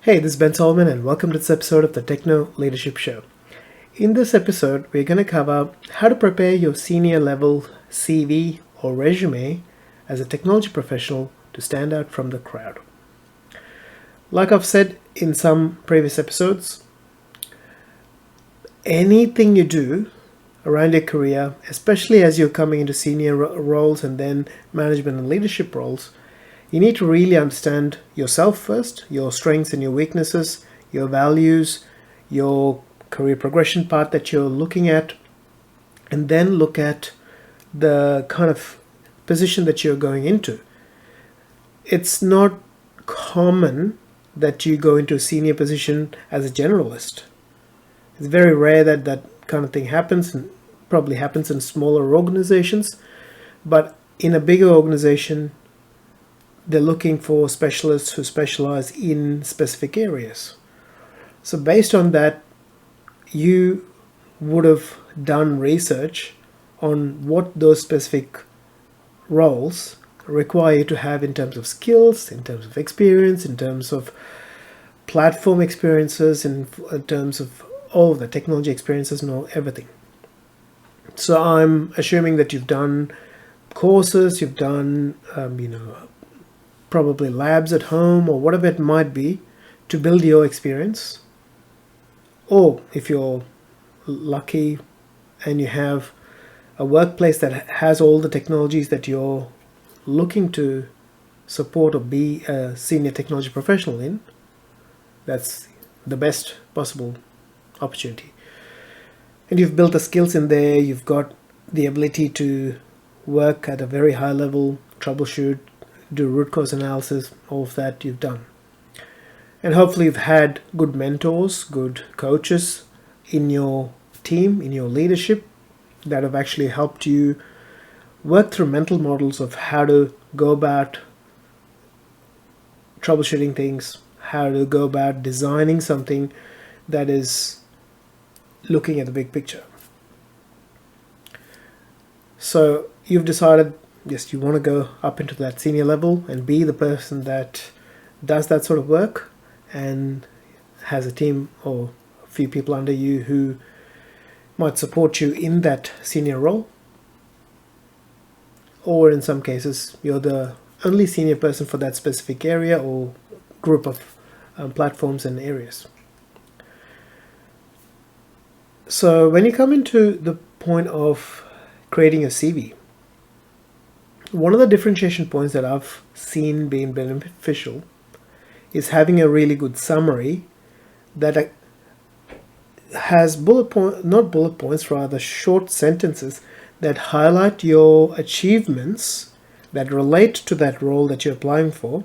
Hey, this is Ben Solomon, and welcome to this episode of the Techno Leadership Show. In this episode, we're going to cover how to prepare your senior level CV or resume as a technology professional to stand out from the crowd. Like I've said in some previous episodes, anything you do around your career, especially as you're coming into senior roles and then management and leadership roles, you need to really understand yourself first, your strengths and your weaknesses, your values, your career progression path that you're looking at, and then look at the kind of position that you're going into. It's not common that you go into a senior position as a generalist. It's very rare that that kind of thing happens, and probably happens in smaller organizations, but in a bigger organization, they're looking for specialists who specialize in specific areas. So based on that, you would have done research on what those specific roles require you to have in terms of skills, in terms of experience, in terms of platform experiences, in terms of all of the technology experiences and everything. So I'm assuming that you've done courses, you've done, probably labs at home or whatever it might be to build your experience. Or if you're lucky and you have a workplace that has all the technologies that you're looking to support or be a senior technology professional in, that's the best possible opportunity. And you've built the skills in there, you've got the ability to work at a very high level, troubleshoot, do root cause analysis, all of that you've done. And hopefully you've had good mentors, good coaches in your team, in your leadership, that have actually helped you work through mental models of how to go about troubleshooting things, how to go about designing something that is looking at the big picture. So you've decided, yes, you want to go up into that senior level and be the person that does that sort of work and has a team or a few people under you who might support you in that senior role. Or in some cases, you're the only senior person for that specific area or group of platforms and areas. So when you come into the point of creating a CV, one of the differentiation points that I've seen being beneficial is having a really good summary that has rather short sentences that highlight your achievements that relate to that role that you're applying for,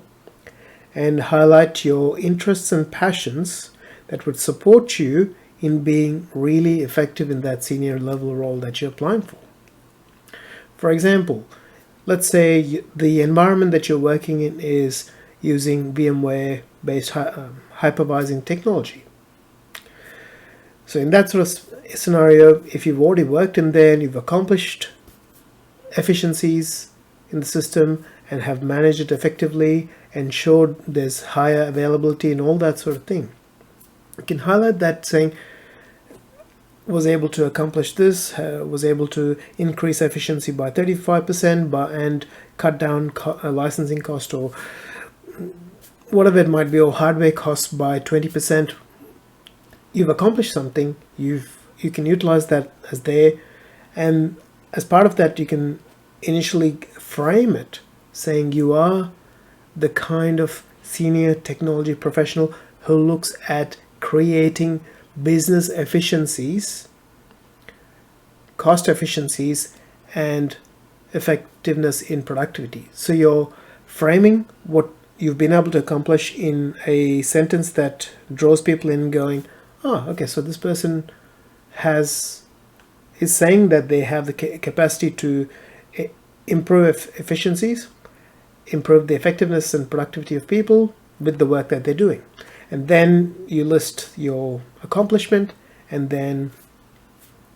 and highlight your interests and passions that would support you in being really effective in that senior level role that you're applying for. For example, let's say the environment that you're working in is using VMware-based hypervising technology. So in that sort of scenario, if you've already worked in there and you've accomplished efficiencies in the system and have managed it effectively and showed there's higher availability and all that sort of thing, you can highlight that saying, was able to accomplish this, was able to increase efficiency by 35% and cut down licensing cost or whatever it might be, or hardware costs by 20%. You've accomplished something, you can utilize that as there, and as part of that you can initially frame it saying you are the kind of senior technology professional who looks at creating business efficiencies, cost efficiencies, and effectiveness in productivity. So you're framing what you've been able to accomplish in a sentence that draws people in going, oh, okay, so this person is saying that they have the capacity to improve efficiencies, improve the effectiveness and productivity of people with the work that they're doing. And then you list your accomplishment, and then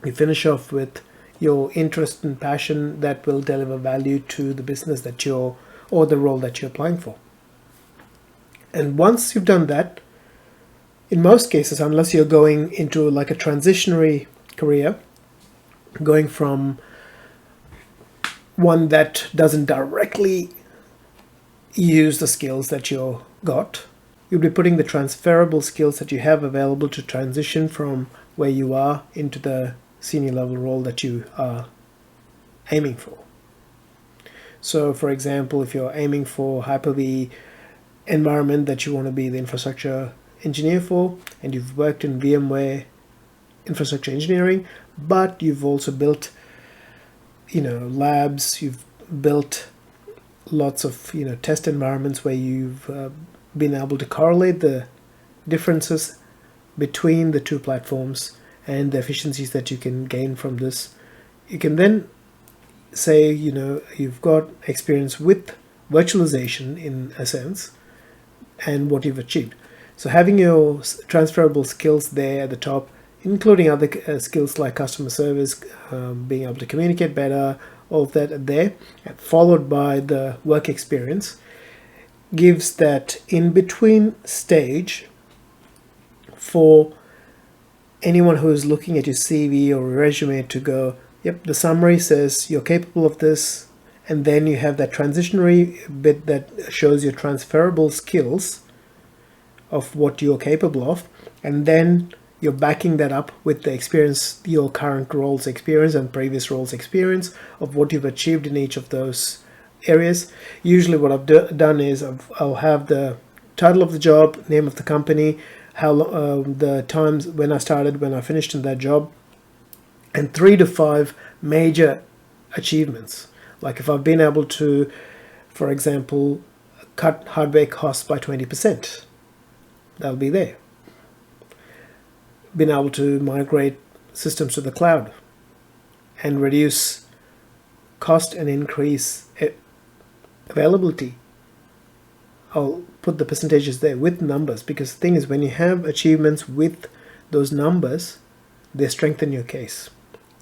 you finish off with your interest and passion that will deliver value to the business that you're, or the role that you're applying for. And once you've done that, In most cases, unless you're going into like a transitionary career, going from one that doesn't directly use the skills that you got, you'll be putting the transferable skills that you have available to transition from where you are into the senior level role that you are aiming for. So for example, if you're aiming for Hyper-V environment that you want to be the infrastructure engineer for, and you've worked in VMware infrastructure engineering, but you've also built labs, you've built lots of test environments where you've been able to correlate the differences between the two platforms and the efficiencies that you can gain from this. You can then say you've got experience with virtualization in a sense and what you've achieved. So having your transferable skills there at the top, including other skills like customer service, being able to communicate better, all of that there, followed by the work experience, gives that in-between stage for anyone who is looking at your CV or resume to go, yep, the summary says you're capable of this, and then you have that transitionary bit that shows your transferable skills of what you're capable of, and then you're backing that up with the experience, your current role's experience and previous role's experience of what you've achieved in each of those areas. Usually what I've done is I'll have the title of the job, name of the company, how the times when I started, when I finished in that job, and 3 to 5 major achievements. Like if I've been able to, for example, cut hardware costs by 20%, that'll be there. Been able to migrate systems to the cloud and reduce cost and increase availability. I'll put the percentages there with numbers, because the thing is, when you have achievements with those numbers, they strengthen your case.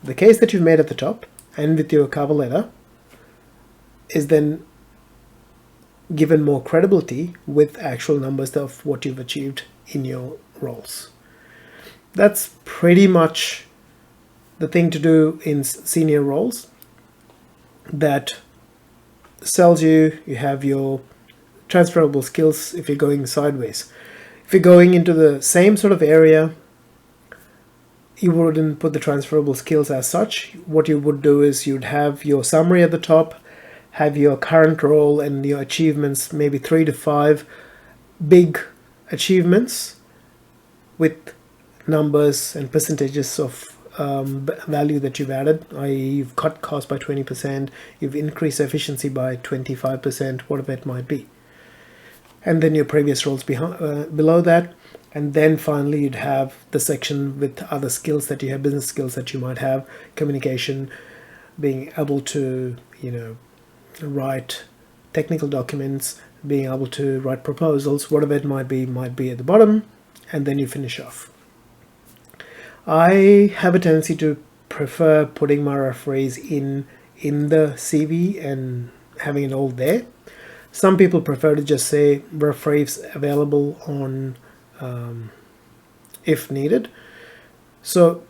The case that you've made at the top and with your cover letter is then given more credibility with actual numbers of what you've achieved in your roles. That's pretty much the thing to do in senior roles that sells you. You have your transferable skills if you're going sideways. If you're going into the same sort of area, you wouldn't put the transferable skills as such. What you would do is you'd have your summary at the top, have your current role and your achievements, maybe 3 to 5 big achievements with numbers and percentages of value that you've added, i.e. you've cut cost by 20%, you've increased efficiency by 25%, whatever it might be. And then your previous roles below that. And then finally you'd have the section with other skills that you have, business skills that you might have, communication, being able to, write technical documents, being able to write proposals, whatever it might be at the bottom, and then you finish off. I have a tendency to prefer putting my referees in the CV and having it all there. Some people prefer to just say referees available on if needed. So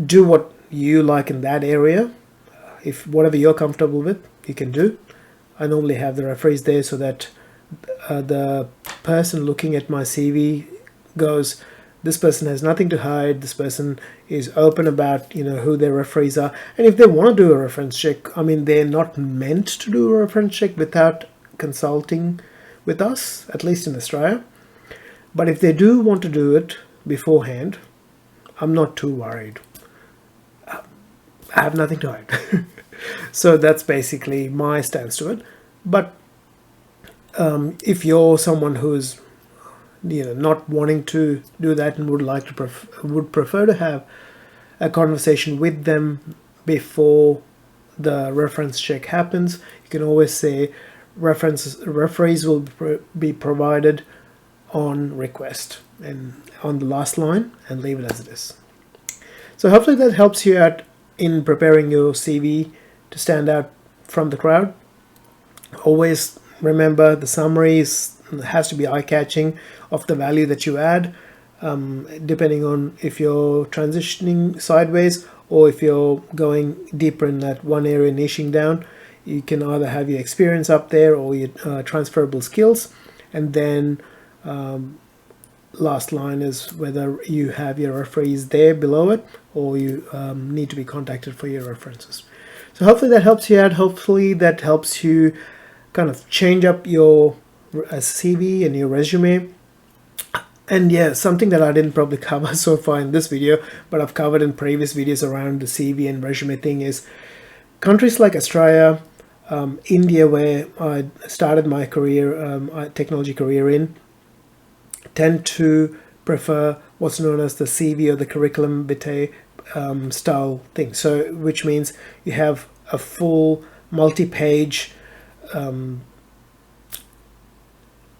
do what you like in that area. If whatever you're comfortable with, you can do. I normally have the referees there so that the person looking at my CV goes, this person has nothing to hide, this person is open about who their referees are. And if they want to do a reference check, they're not meant to do a reference check without consulting with us, at least in Australia. But if they do want to do it beforehand, I'm not too worried. I have nothing to hide. So that's basically my stance to it. But if you're someone who's not wanting to do that and would prefer to have a conversation with them before the reference check happens, you can always say referees will be provided on request and on the last line, and leave it as it is. So hopefully that helps you out in preparing your CV to stand out from the crowd. Always remember, the summary is has to be eye-catching of the value that you add, depending on if you're transitioning sideways or if you're going deeper in that one area, niching down. You can either have your experience up there or your transferable skills, and then last line is whether you have your referees there below it or you need to be contacted for your references. So hopefully that helps you out. Hopefully that helps you kind of change up your CV and your resume. And yeah, something that I didn't probably cover so far in this video, but I've covered in previous videos around the CV and resume thing, is countries like Australia, India, where I started my career, technology career in, tend to prefer what's known as the CV or the curriculum vitae style thing. So, which means you have a full multi-page,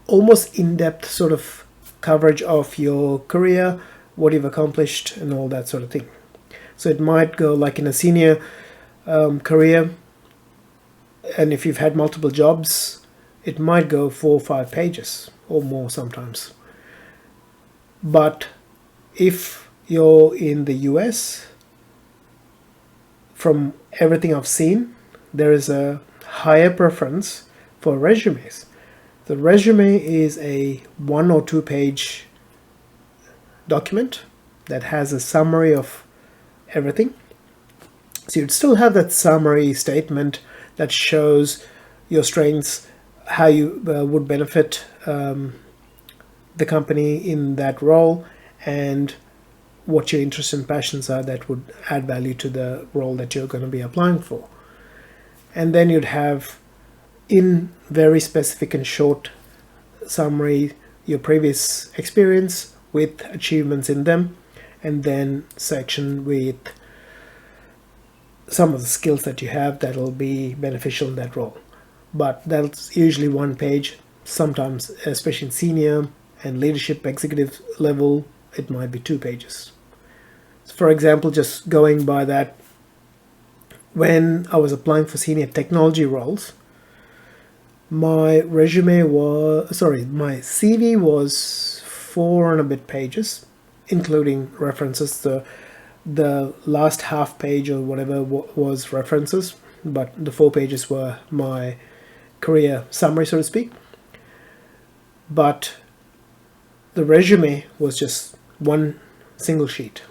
almost in-depth sort of coverage of your career, what you've accomplished, and all that sort of thing. So it might go like in a senior career, and if you've had multiple jobs, it might go 4 or 5 pages or more sometimes. But if you're in the US, from everything I've seen, there is a higher preference for resumes. The resume is a 1 or 2 page document that has a summary of everything. So you'd still have that summary statement that shows your strengths, how you would benefit the company in that role, and what your interests and passions are that would add value to the role that you're going to be applying for. And then you'd have, in very specific and short summary, your previous experience with achievements in them, and then section with some of the skills that you have that will be beneficial in that role. But that's usually 1 page. Sometimes, especially in senior and leadership executive level, it might be 2 pages. So for example, just going by that, when I was applying for senior technology roles, my CV was 4 and a bit pages, including references. The last half page or whatever was references, but the 4 pages were my career summary, so to speak. But the resume was just 1 single sheet.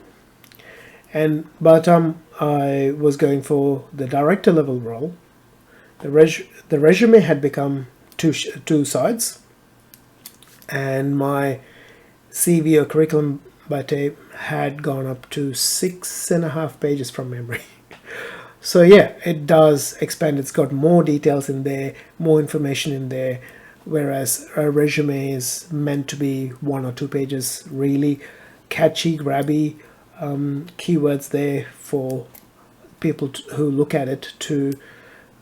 And by the time I was going for the director level role, the resume had become 2 sides, and my CV or curriculum vitae had gone up to 6.5 pages from memory. So yeah, it does expand. It's got more details in there, more information in there, whereas a resume is meant to be 1 or 2 pages, really catchy, grabby keywords there for people who look at it to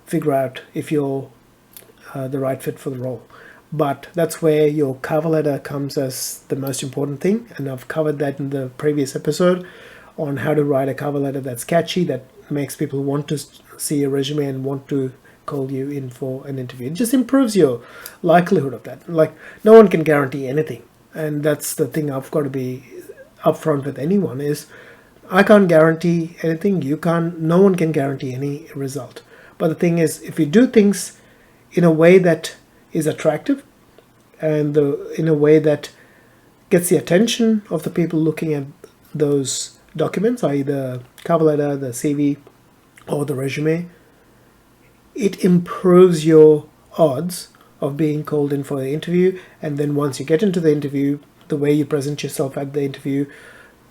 figure out if you're the right fit for the role. But that's where your cover letter comes as the most important thing, and I've covered that in the previous episode on how to write a cover letter that's catchy, that makes people want to see your resume and want to call you in for an interview. It just improves your likelihood of that. Like, no one can guarantee anything, and that's the thing I've got to be upfront with anyone, is I can't guarantee anything, you can't, no one can guarantee any result. But the thing is, if you do things in a way that is attractive and in a way that gets the attention of the people looking at those documents, i.e. the cover letter, the CV, or the resume, it improves your odds of being called in for the interview. And then once you get into the interview, the way you present yourself at the interview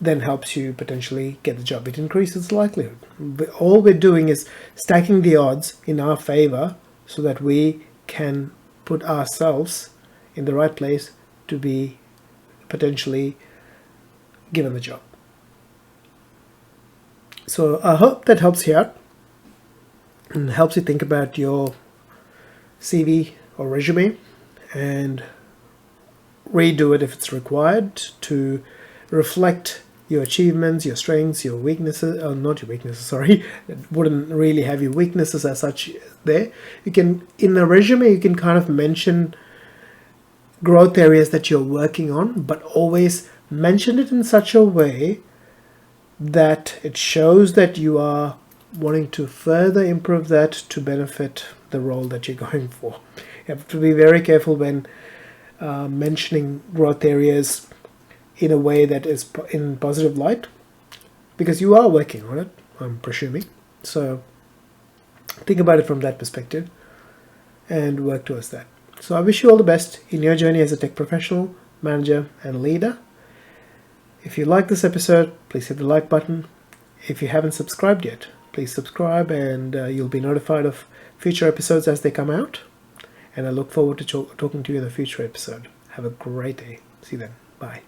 then helps you potentially get the job. It increases the likelihood. All we're doing is stacking the odds in our favor so that we can put ourselves in the right place to be potentially given the job. So I hope that helps you out and helps you think about your CV or resume and redo it if it's required to reflect your achievements, your strengths, your weaknesses, not your weaknesses, sorry, it wouldn't really have your weaknesses as such there. You can, in a resume, you can kind of mention growth areas that you're working on, but always mention it in such a way that it shows that you are wanting to further improve that to benefit the role that you're going for. You have to be very careful when mentioning growth areas in a way that is in positive light, because you are working on it, I'm presuming. So think about it from that perspective and work towards that. So I wish you all the best in your journey as a tech professional, manager, and leader. If you like this episode, please hit the like button. If you haven't subscribed yet, please subscribe, and you'll be notified of future episodes as they come out. And I look forward to talking to you in a future episode. Have a great day. See you then. Bye.